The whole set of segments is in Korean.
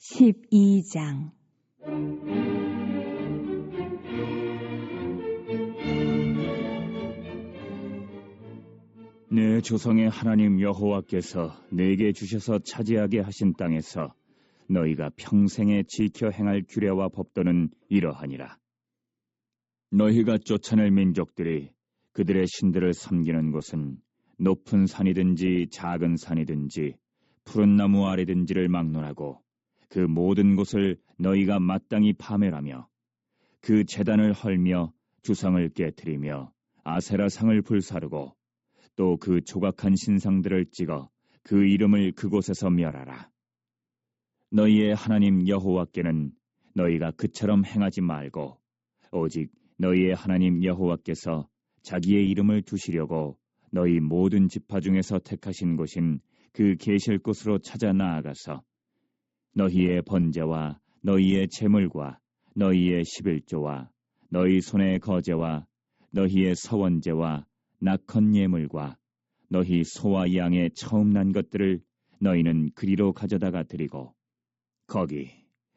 12장 내 조상의 하나님 여호와께서 내게 주셔서 차지하게 하신 땅에서 너희가 평생에 지켜 행할 규례와 법도는 이러하니라. 너희가 쫓아낼 민족들이 그들의 신들을 섬기는 곳은 높은 산이든지 작은 산이든지 푸른 나무 아래든지를 막론하고 그 모든 곳을 너희가 마땅히 파멸하며 그 제단을 헐며 주상을 깨뜨리며 아세라상을 불사르고 또 그 조각한 신상들을 찍어 그 이름을 그곳에서 멸하라. 너희의 하나님 여호와께는 너희가 그처럼 행하지 말고 오직 너희의 하나님 여호와께서 자기의 이름을 두시려고 너희 모든 지파 중에서 택하신 곳인 그 계실 곳으로 찾아 나아가서 너희의 번제와 너희의 제물과 너희의 11조와 너희 손의 거제와 너희의 서원제와 낙헌 예물과 너희 소와 양의 처음 난 것들을 너희는 그리로 가져다가 드리고 거기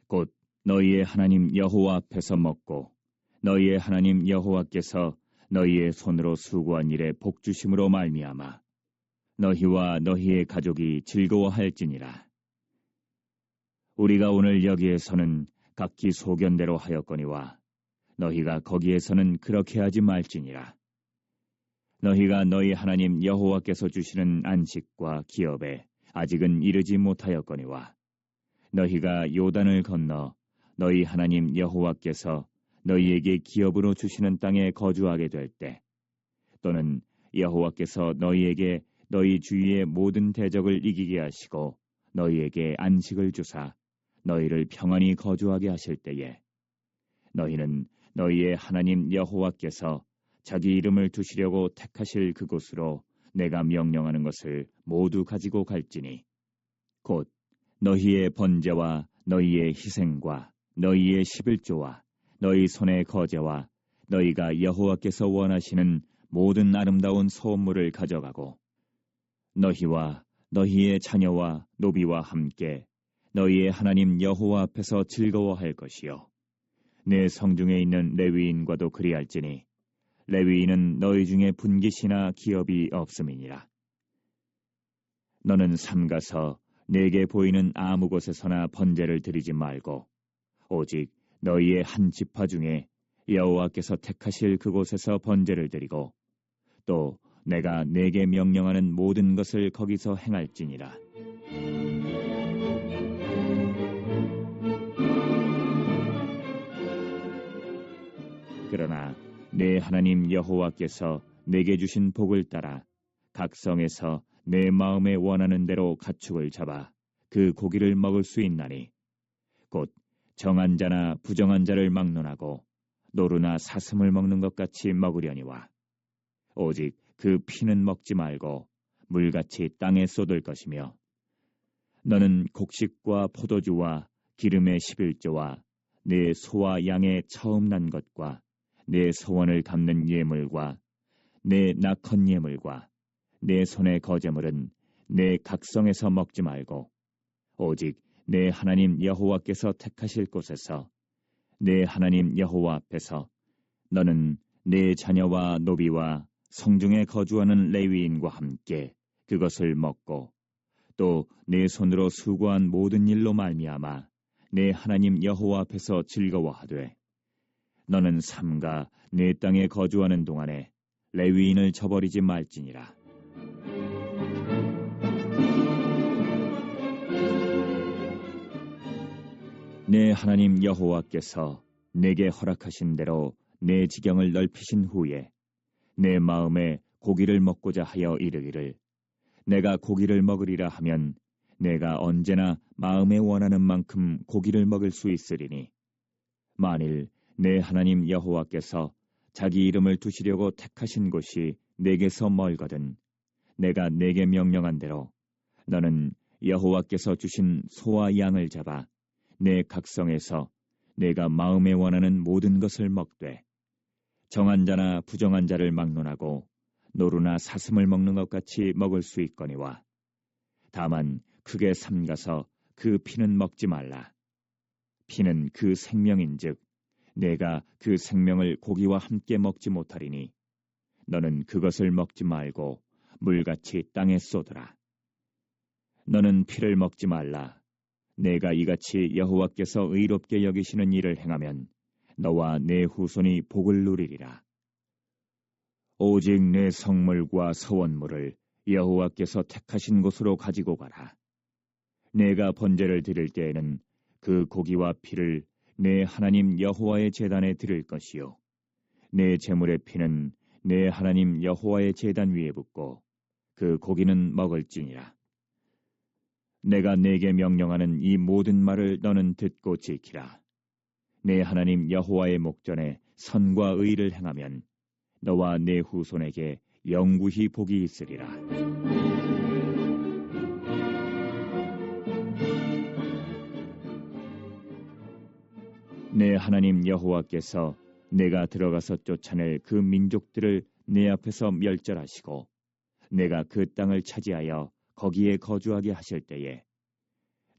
곧 너희의 하나님 여호와 앞에서 먹고 너희의 하나님 여호와께서 너희의 손으로 수고한 일에 복주심으로 말미암아 너희와 너희의 가족이 즐거워할지니라. 우리가 오늘 여기에서는 각기 소견대로 하였거니와 너희가 거기에서는 그렇게 하지 말지니라. 너희가 너희 하나님 여호와께서 주시는 안식과 기업에 아직은 이르지 못하였거니와 너희가 요단을 건너 너희 하나님 여호와께서 너희에게 기업으로 주시는 땅에 거주하게 될 때 또는 여호와께서 너희에게 너희 주위의 모든 대적을 이기게 하시고 너희에게 안식을 주사 너희를 평안히 거주하게 하실 때에 너희는 너희의 하나님 여호와께서 자기 이름을 두시려고 택하실 그곳으로 내가 명령하는 것을 모두 가지고 갈지니 곧 너희의 번제와 너희의 희생과 너희의 11조와 너희 손의 거제와 너희가 여호와께서 원하시는 모든 아름다운 소원물을 가져가고 너희와 너희의 자녀와 노비와 함께 너희의 하나님 여호와 앞에서 즐거워할 것이요 내 성중에 있는 레위인과도 그리할지니 레위인은 너희 중에 분깃이나 기업이 없음이니라. 너는 삼가서 내게 보이는 아무 곳에서나 번제를 드리지 말고 오직 너희의 한 지파 중에 여호와께서 택하실 그곳에서 번제를 드리고 또 내가 내게 명령하는 모든 것을 거기서 행할지니라. 그러나 내 하나님 여호와께서 내게 주신 복을 따라 각 성에서 내 마음에 원하는 대로 가축을 잡아 그 고기를 먹을 수 있나니 곧 정한 자나 부정한 자를 막론하고 노루나 사슴을 먹는 것 같이 먹으려니와 오직 그 피는 먹지 말고 물같이 땅에 쏟을 것이며 너는 곡식과 포도주와 기름의 11조와 내 소와 양의 처음 난 것과 내 소원을 갚는 예물과 내 낙헌 예물과 내 손의 거제물은 내 각성에서 먹지 말고 오직 내 하나님 여호와께서 택하실 곳에서 내 하나님 여호와 앞에서 너는 내 자녀와 노비와 성중에 거주하는 레위인과 함께 그것을 먹고 또 내 손으로 수고한 모든 일로 말미암아 내 하나님 여호와 앞에서 즐거워하되 너는 삼가 내 땅에 거주하는 동안에 레위인을 저버리지 말지니라. 내 하나님 여호와께서 내게 허락하신 대로 내 지경을 넓히신 후에 내 마음에 고기를 먹고자 하여 이르기를 내가 고기를 먹으리라 하면 내가 언제나 마음에 원하는 만큼 고기를 먹을 수 있으리니 만일 내 하나님 여호와께서 자기 이름을 두시려고 택하신 곳이 내게서 멀거든 내가 내게 명령한 대로 너는 여호와께서 주신 소와 양을 잡아 내 각성에서 내가 마음에 원하는 모든 것을 먹되 정한 자나 부정한 자를 막론하고 노루나 사슴을 먹는 것 같이 먹을 수 있거니와 다만 크게 삼가서 그 피는 먹지 말라. 피는 그 생명인즉 내가 그 생명을 고기와 함께 먹지 못하리니 너는 그것을 먹지 말고 물같이 땅에 쏟으라. 너는 피를 먹지 말라. 내가 이같이 여호와께서 의롭게 여기시는 일을 행하면 너와 내 후손이 복을 누리리라. 오직 내 성물과 서원물을 여호와께서 택하신 곳으로 가지고 가라. 내가 번제를 드릴 때에는 그 고기와 피를 내 하나님 여호와의 제단에 드릴 것이요 내 제물의 피는 내 하나님 여호와의 제단 위에 붓고 그 고기는 먹을지니라. 내가 내게 명령하는 이 모든 말을 너는 듣고 지키라. 내 하나님 여호와의 목전에 선과 의를 행하면 너와 내 후손에게 영구히 복이 있으리라. 내 하나님 여호와께서 내가 들어가서 쫓아낼 그 민족들을 내 앞에서 멸절하시고 내가 그 땅을 차지하여 거기에 거주하게 하실 때에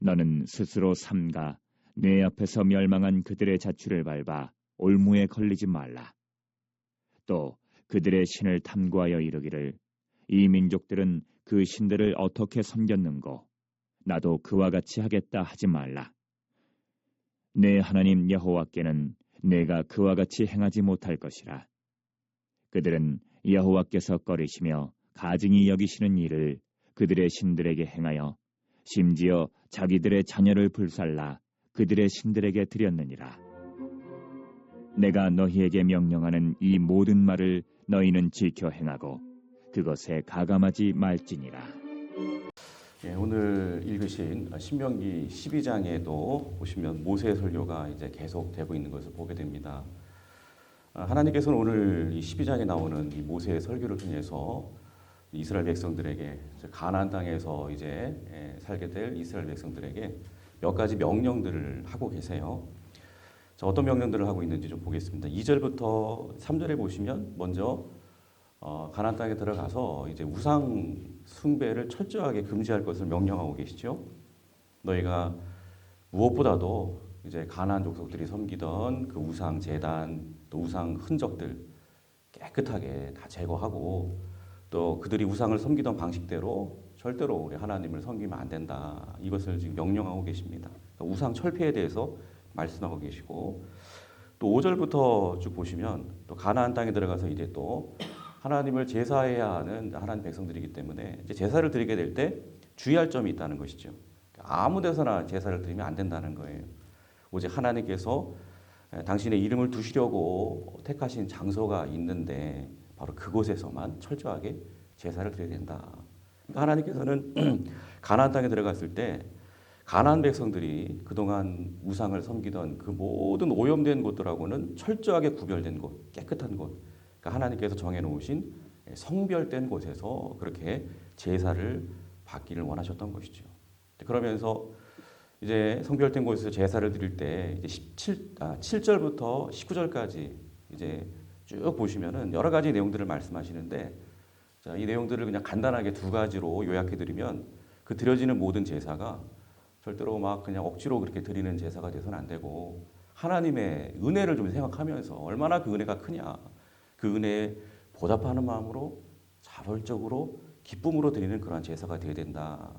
너는 스스로 삼가 내 앞에서 멸망한 그들의 자취를 밟아 올무에 걸리지 말라. 또 그들의 신을 탐구하여 이르기를 이 민족들은 그 신들을 어떻게 섬겼는고 나도 그와 같이 하겠다 하지 말라. 내 하나님 여호와께는 내가 그와 같이 행하지 못할 것이라. 그들은 여호와께서 꺼리시며 가증히 여기시는 일을 그들의 신들에게 행하여 심지어 자기들의 자녀를 불살라 그들의 신들에게 드렸느니라. 내가 너희에게 명령하는 이 모든 말을 너희는 지켜 행하고 그것에 가감하지 말지니라. 오늘 읽으신 신명기 12장에도 보시면 모세의 설교가 이제 계속되고 있는 것을 보게 됩니다. 하나님께서는 오늘 이 12장에 나오는 이 모세의 설교를 통해서 이스라엘 백성들에게 가나안 땅에서 이제 살게 될 이스라엘 백성들에게 몇 가지 명령들을 하고 계세요. 자, 어떤 명령들을 하고 있는지 좀 보겠습니다. 2절부터 3절에 보시면 먼저 가나안 땅에 들어가서 이제 우상 숭배를 철저하게 금지할 것을 명령하고 계시죠. 너희가 무엇보다도 이제 가나안 족속들이 섬기던 그 우상 제단 또 우상 흔적들 깨끗하게 다 제거하고 또 그들이 우상을 섬기던 방식대로 절대로 우리 하나님을 섬기면 안 된다. 이것을 지금 명령하고 계십니다. 그러니까 우상 철폐에 대해서 말씀하고 계시고 또 5절부터 쭉 보시면 또 가나안 땅에 들어가서 이제 또 하나님을 제사해야 하는 하나님 백성들이기 때문에 이제 제사를 드리게 될 때 주의할 점이 있다는 것이죠. 아무 데서나 제사를 드리면 안 된다는 거예요. 오직 하나님께서 당신의 이름을 두시려고 택하신 장소가 있는데 바로 그곳에서만 철저하게 제사를 드려야 된다. 그러니까 하나님께서는 가나안 땅에 들어갔을 때 가나안 백성들이 그동안 우상을 섬기던 그 모든 오염된 곳들하고는 철저하게 구별된 곳, 깨끗한 곳, 그러니까 하나님께서 정해놓으신 성별된 곳에서 그렇게 제사를 받기를 원하셨던 것이죠. 그러면서 이제 성별된 곳에서 제사를 드릴 때 이제 7절부터 19절까지 이제 쭉 보시면은 여러 가지 내용들을 말씀하시는데 자, 이 내용들을 그냥 간단하게 두 가지로 요약해드리면 그 드려지는 모든 제사가 절대로 막 그냥 억지로 그렇게 드리는 제사가 돼서는 안 되고 하나님의 은혜를 좀 생각하면서 얼마나 그 은혜가 크냐 그 은혜에 보답하는 마음으로 자발적으로 기쁨으로 드리는 그러한 제사가 되어야 된다.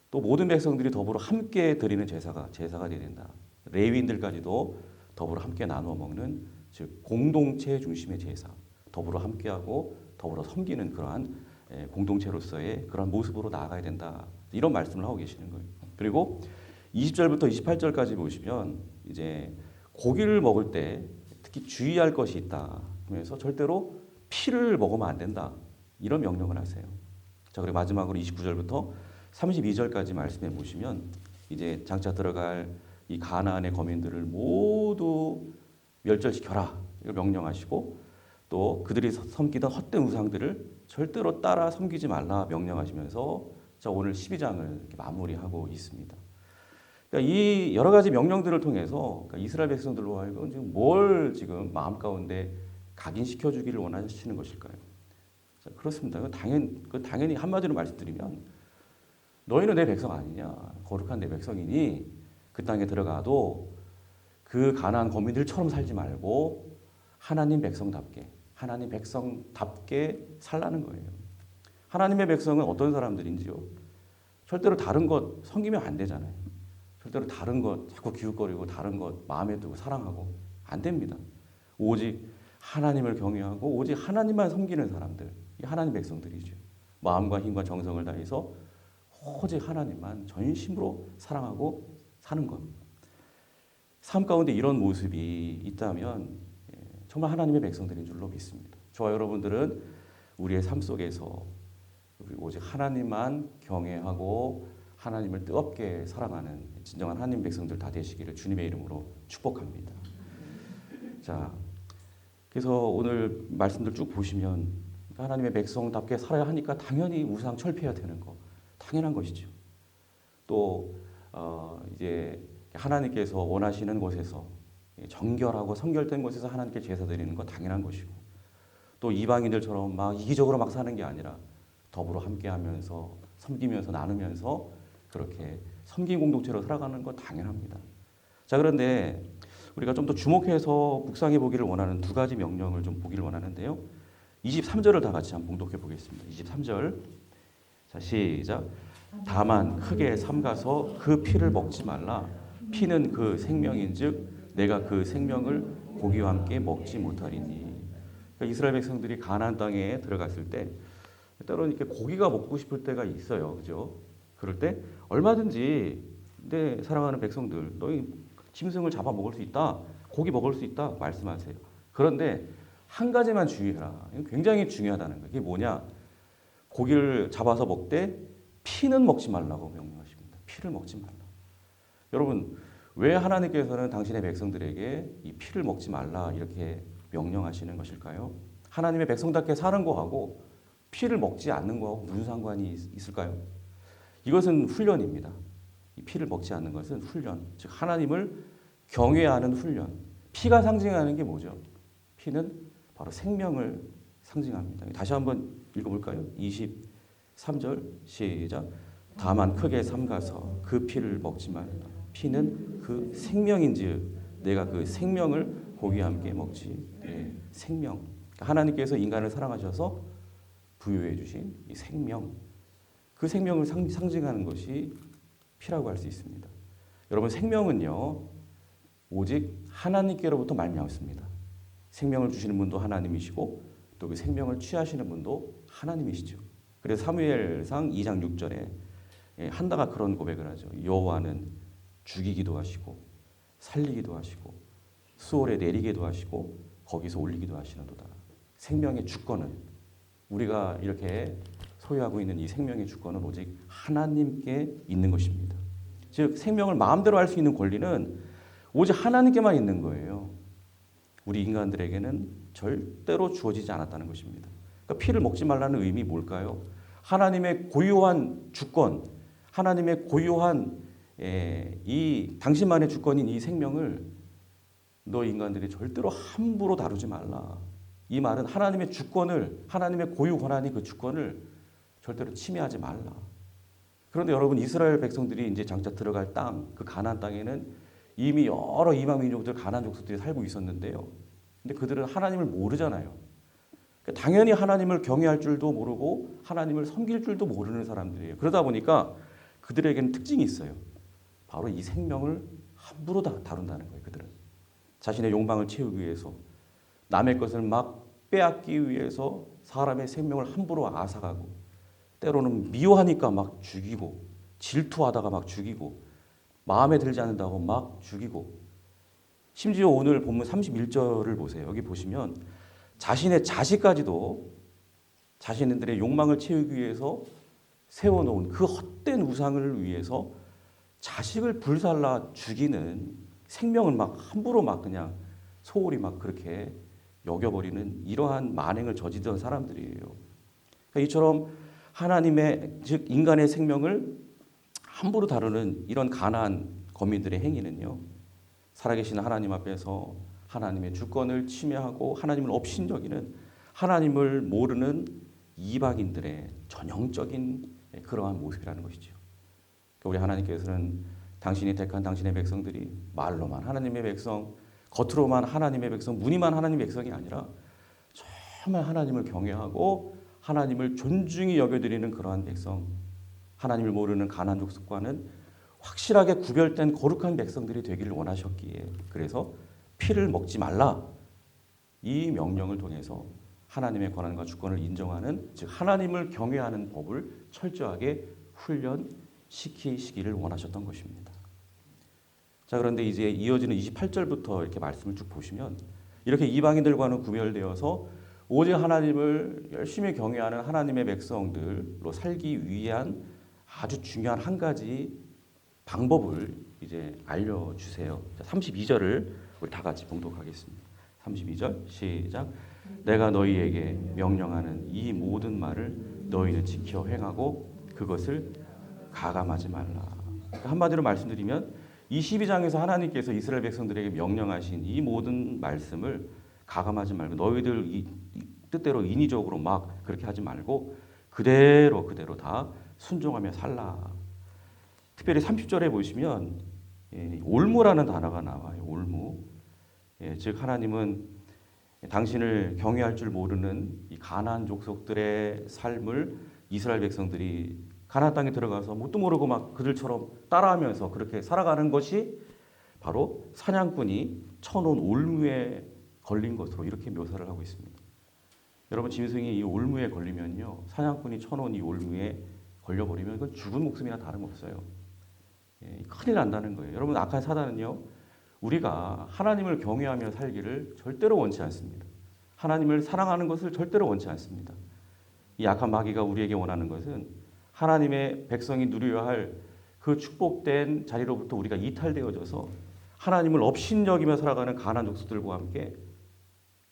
또 모든 백성들이 더불어 함께 드리는 제사가 되어야 된다. 레위인들까지도 더불어 함께 나누어 먹는 즉 공동체 중심의 제사, 더불어 함께하고 더불어 섬기는 그러한 공동체로서의 그런 모습으로 나아가야 된다. 이런 말씀을 하고 계시는 거예요. 그리고 20절부터 28절까지 보시면 이제 고기를 먹을 때 특히 주의할 것이 있다. 그래서 절대로 피를 먹으면 안 된다. 이런 명령을 하세요. 자, 그리고 마지막으로 29절부터 32절까지 말씀해 보시면 이제 장차 들어갈 이 가나안의 거민들을 모두 멸절시켜라. 이걸 명령하시고 또 그들이 섬기던 헛된 우상들을 절대로 따라 섬기지 말라 명령하시면서 자, 오늘 12장을 이렇게 마무리하고 있습니다. 그러니까 이 여러 가지 명령들을 통해서 그러니까 이스라엘 백성들로 하여금 지금 뭘 지금 마음 가운데 각인시켜 주기를 원하시는 것일까요? 자, 그렇습니다. 당연히 한마디로 말씀드리면 너희는 내 백성 아니냐? 거룩한 내 백성이니 그 땅에 들어가도 그 가나안 거민들처럼 살지 말고 하나님 백성답게 살라는 거예요. 하나님의 백성은 어떤 사람들인지요? 절대로 다른 것 섬기면 안 되잖아요. 절대로 다른 것 자꾸 기웃거리고 다른 것 마음에 두고 사랑하고 안 됩니다. 오직 하나님을 경외하고 오직 하나님만 섬기는 사람들, 이 하나님 백성들이죠. 마음과 힘과 정성을 다해서 오직 하나님만 전심으로 사랑하고 사는 것. 삶 가운데 이런 모습이 있다면 정말 하나님의 백성들인 줄로 믿습니다. 저와 여러분들은 우리의 삶 속에서 우리 오직 하나님만 경외하고 하나님을 뜨겁게 사랑하는 진정한 하나님 백성들 다 되시기를 주님의 이름으로 축복합니다. 자, 그래서 오늘 말씀들 쭉 보시면 하나님의 백성답게 살아야 하니까 당연히 우상 철폐해야 되는 거 당연한 것이죠. 또 이제 하나님께서 원하시는 곳에서 정결하고 성결된 곳에서 하나님께 제사 드리는 거 당연한 것이고 또 이방인들처럼 막 이기적으로 막 사는 게 아니라 더불어 함께하면서 섬기면서 나누면서 그렇게 섬긴 공동체로 살아가는 거 당연합니다. 자, 그런데 우리가 좀 더 주목해서 묵상해 보기를 원하는 두 가지 명령을 좀 보기를 원하는데요. 23절을 다 같이 한번 봉독해 보겠습니다. 23절. 자, 시작. 다만 크게 삼가서 그 피를 먹지 말라. 피는 그 생명인즉 내가 그 생명을 고기와 함께 먹지 못하리니. 그러니까 이스라엘 백성들이 가나안 땅에 들어갔을 때 때로는 이렇게 고기가 먹고 싶을 때가 있어요, 그죠? 그럴 때 얼마든지 내 사랑하는 백성들, 너희 짐승을 잡아 먹을 수 있다, 고기 먹을 수 있다 말씀하세요. 그런데 한 가지만 주의해라. 이거 굉장히 중요하다는 거예요. 이게 뭐냐? 고기를 잡아서 먹되 피는 먹지 말라고 명령하십니다. 피를 먹지 말라. 여러분, 왜 하나님께서는 당신의 백성들에게 이 피를 먹지 말라 이렇게 명령하시는 것일까요? 하나님의 백성답게 사는 거하고 피를 먹지 않는 거하고 무슨 상관이 있을까요? 이것은 훈련입니다. 이 피를 먹지 않는 것은 훈련, 즉 하나님을 경외하는 훈련. 피가 상징하는 게 뭐죠? 피는 바로 생명을 상징합니다. 다시 한번 읽어볼까요? 23절 시작. 다만 크게 삼가서 그 피를 먹지 말라. 피는 그 생명인즉 내가 그 생명을 고기와 함께 먹지. 생명. 하나님께서 인간을 사랑하셔서 부여해 주신 이 생명. 그 생명을 상징하는 것이 피라고 할 수 있습니다. 여러분, 생명은요 오직 하나님께로부터 말미암습니다. 생명을 주시는 분도 하나님이시고 또 그 생명을 취하시는 분도 하나님이시죠. 그래서 사무엘상 2장 6절에 한나가 그런 고백을 하죠. 여호와는 죽이기도 하시고 살리기도 하시고 수월에 내리기도 하시고 거기서 올리기도 하시는도다. 생명의 주권은 우리가 이렇게 소유하고 있는 이 생명의 주권은 오직 하나님께 있는 것입니다. 즉 생명을 마음대로 할 수 있는 권리는 오직 하나님께만 있는 거예요. 우리 인간들에게는 절대로 주어지지 않았다는 것입니다. 그러니까 피를 먹지 말라는 의미 뭘까요? 하나님의 고유한 주권, 하나님의 고유한 이 당신만의 주권인 이 생명을 너 인간들이 절대로 함부로 다루지 말라. 이 말은 하나님의 주권을, 하나님의 고유 권한이 그 주권을 절대로 침해하지 말라. 그런데 여러분, 이스라엘 백성들이 이제 장차 들어갈 땅, 그 가나안 땅에는 이미 여러 이방 민족들, 가나안 족속들이 살고 있었는데요. 근데 그들은 하나님을 모르잖아요. 그러니까 당연히 하나님을 경외할 줄도 모르고 하나님을 섬길 줄도 모르는 사람들이에요. 그러다 보니까 그들에게는 특징이 있어요. 바로 이 생명을 함부로 다룬다는 거예요. 그들은 자신의 욕망을 채우기 위해서, 남의 것을 막 빼앗기 위해서 사람의 생명을 함부로 앗아가고, 때로는 미워하니까 막 죽이고, 질투하다가 막 죽이고, 마음에 들지 않는다고 막 죽이고, 심지어 오늘 본문 31절을 보세요. 여기 보시면 자신의 자식까지도 자신들의 욕망을 채우기 위해서 세워놓은 그 헛된 우상을 위해서 자식을 불살라 죽이는, 생명을 막 함부로 막 그냥 소홀히 막 그렇게 여겨버리는 이러한 만행을 저지르던 사람들이에요. 그러니까 이처럼 하나님의, 즉 인간의 생명을 함부로 다루는 이런 가나안 거민들의 행위는요, 살아계신 하나님 앞에서 하나님의 주권을 침해하고 하나님을 업신여기는, 하나님을 모르는 이방인들의 전형적인 그러한 모습이라는 것이죠. 우리 하나님께서는 당신이 택한 당신의 백성들이 말로만 하나님의 백성, 겉으로만 하나님의 백성, 무늬만 하나님의 백성이 아니라 정말 하나님을 경외하고 하나님을 존중히 여겨드리는 그러한 백성, 하나님을 모르는 가나안 족속과는 확실하게 구별된 거룩한 백성들이 되기를 원하셨기에 그래서 피를 먹지 말라 이 명령을 통해서 하나님의 권한과 주권을 인정하는 즉 하나님을 경외하는 법을 철저하게 훈련시키시기를 원하셨던 것입니다. 자, 그런데 이제 이어지는 28절부터 이렇게 말씀을 쭉 보시면 이렇게 이방인들과는 구별되어서 오직 하나님을 열심히 경외하는 하나님의 백성들로 살기 위한 아주 중요한 한 가지 방법을 이제 알려주세요. 32절을 우리 다 같이 봉독하겠습니다. 32절 시작. 내가 너희에게 명령하는 이 모든 말을 너희는 지켜 행하고 그것을 가감하지 말라. 한마디로 말씀드리면 이 12장에서 하나님께서 이스라엘 백성들에게 명령하신 이 모든 말씀을 가감하지 말고 너희들 이 뜻대로 인위적으로 막 그렇게 하지 말고 그대로 다 순종하며 살라. 특별히 30절에 보시면 올무라는 단어가 나와요. 올무. 즉 하나님은 당신을 경외할 줄 모르는 이 가나안 족속들의 삶을 이스라엘 백성들이 가나안 땅에 들어가서 뭣도 모르고 막 그들처럼 따라하면서 그렇게 살아가는 것이 바로 사냥꾼이 쳐놓은 올무에 걸린 것으로 이렇게 묘사를 하고 있습니다. 여러분 짐승이 이 올무에 걸리면요, 사냥꾼이 쳐놓은 이 올무에 걸려버리면 그건 죽은 목숨이나 다름없어요. 큰일 난다는 거예요. 여러분 악한 사단은요, 우리가 하나님을 경외하며 살기를 절대로 원치 않습니다. 하나님을 사랑하는 것을 절대로 원치 않습니다. 이 악한 마귀가 우리에게 원하는 것은 하나님의 백성이 누려야 할 그 축복된 자리로부터 우리가 이탈되어져서 하나님을 업신여기며 살아가는 가나안 족속들과 함께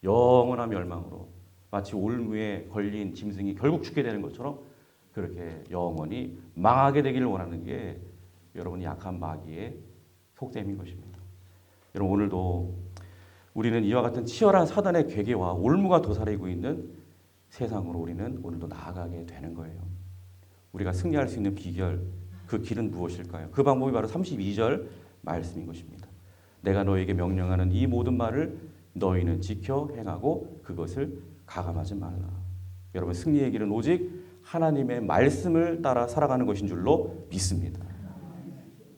영원한 멸망으로 마치 올무에 걸린 짐승이 결국 죽게 되는 것처럼 그렇게 영원히 망하게 되기를 원하는 게 여러분이 약한 마귀의 속셈인 것입니다. 여러분 오늘도 우리는 이와 같은 치열한 사단의 괴계와 올무가 도사리고 있는 세상으로 우리는 오늘도 나아가게 되는 거예요. 우리가 승리할 수 있는 비결, 그 길은 무엇일까요? 그 방법이 바로 32절 말씀인 것입니다. 내가 너에게 명령하는 이 모든 말을 너희는 지켜 행하고 그것을 가감하지 말라. 여러분 승리의 길은 오직 하나님의 말씀을 따라 살아가는 것인 줄로 믿습니다.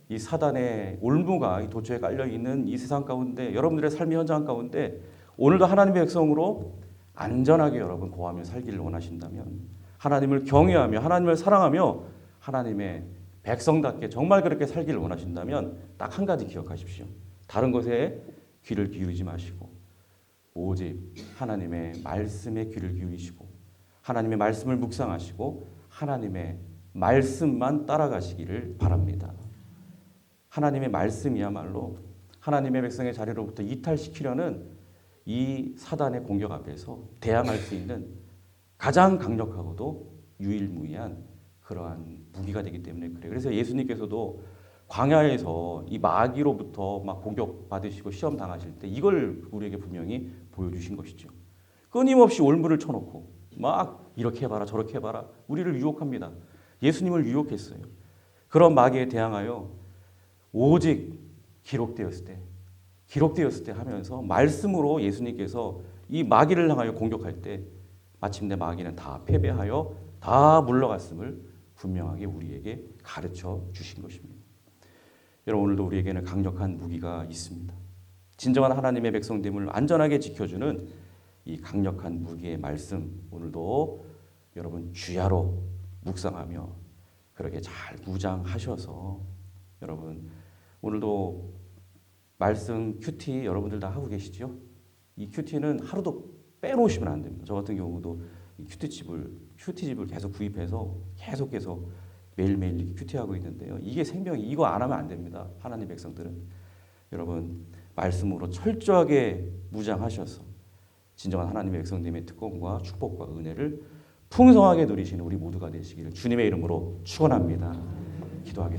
이 사단의 올무가 이 도처에 깔려있는 이 세상 가운데 여러분들의 삶의 현장 가운데 오늘도 하나님의 백성으로 안전하게 여러분 거하며 살기를 원하신다면 하나님을 경외하며 하나님을 사랑하며 하나님의 백성답게 정말 그렇게 살기를 원하신다면 딱 한 가지 기억하십시오. 다른 것에 귀를 기울이지 마시고 오직 하나님의 말씀에 귀를 기울이시고 하나님의 말씀을 묵상하시고 하나님의 말씀만 따라가시기를 바랍니다. 하나님의 말씀이야말로 하나님의 백성의 자리로부터 이탈시키려는 이 사단의 공격 앞에서 대항할 수 있는 가장 강력하고도 유일무이한 그러한 무기가 되기 때문에 그래요. 그래서 예수님께서도 광야에서 이 마귀로부터 막 공격받으시고 시험 당하실 때 이걸 우리에게 분명히 보여주신 것이죠. 끊임없이 올무를 쳐놓고 막 이렇게 해봐라 저렇게 해봐라 우리를 유혹합니다. 예수님을 유혹했어요. 그런 마귀에 대항하여 오직 기록되었을 때 하면서 말씀으로 예수님께서 이 마귀를 향하여 공격할 때 마침내 마귀는 다 패배하여 다 물러갔음을 분명하게 우리에게 가르쳐 주신 것입니다. 여러분 오늘도 우리에게는 강력한 무기가 있습니다. 진정한 하나님의 백성됨을 안전하게 지켜주는 이 강력한 무기의 말씀 오늘도 여러분 주야로 묵상하며 그렇게 잘 무장하셔서 여러분 오늘도 말씀 큐티 여러분들 다 하고 계시죠? 이 큐티는 하루도 빼놓으시면 안 됩니다. 저 같은 경우도 이 큐티집을 계속 구입해서 계속 매일매일 이렇게 큐티하고 있는데요. 이게 생명이 이거 안 하면 안 됩니다. 하나님 백성들은 여러분 말씀으로 철저하게 무장하셔서 진정한 하나님의 백성됨의 특권과 축복과 은혜를 풍성하게 누리시는 우리 모두가 되시기를 주님의 이름으로 축원합니다. 기도하겠습니다.